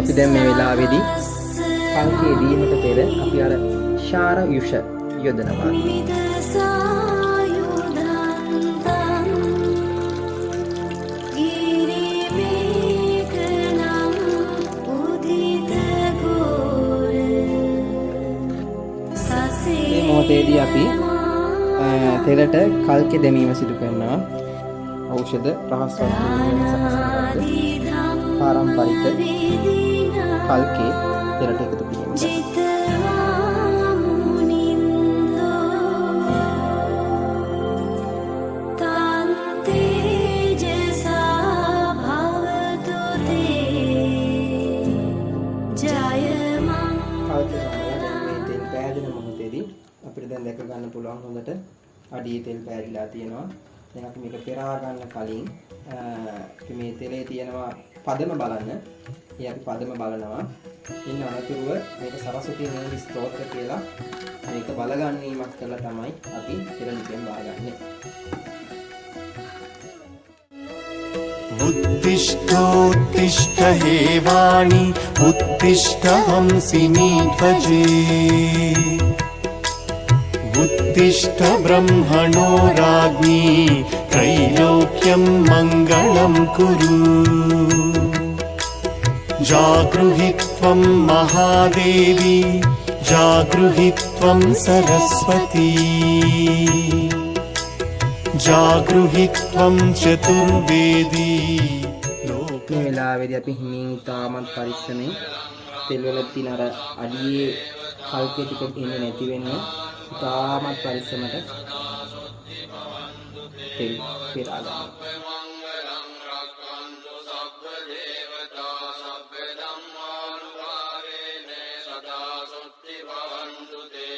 අපි දැන් මේ වෙලාවේදී කල්කේ දීමට පෙර අපි අර ශාර යුෂ යොදනවා. මේ මොහොතේදී අපි තෙලට කල්කේ දැමීම සිදු කරනවා. ඖෂධ රහස් වස්තුන් සකස් පාරම්පරික කල්කේ තෙලට එකතු කිරීම. අපිට දැන් දැක ගන්න පුළුවන් හොඳට අඩියේ තෙල් පෑදිලා තියෙනවා. දැන් අපි මේක පෙරා ගන්න කලින් මේ තෙලේ තියෙනවා පදම බලන්න. ඒ අපි පදම බලනවා. ඉන්න අනතුරුව මේක සරස්වතී නේද ස්තෝත්‍ර කියලා මේක බලගන්නීමක් කරලා තමයි අපි තෙල නිකන් බාරගන්නේ. उत्तिष्ठोत्तिष्ठ हे वाणी उत्तिष्ठ हंसिनी ध्वजे उत्तिष्ठ ब्रह्मणो राज्ञी त्रैलोक्यं मङ्गलं कुरु जागृहि त्वं महादेवी जागृहि त्वं सरस्वती जागृहि त्वं चतुर्वेदी. මේ වෙලාවේදී අපි හිමින් තාමත් පරිස්සමෙන් තෙල් වල තියෙන අර අඩියේ කල්කේ ටික ඉන්නේ නැති වෙන්න තාමත් පරිස්සමට තෙල් පෙරා ගන්න. සබ්බ ධම්මානුභාවේන සදා සොත්ති භවන්තු තේ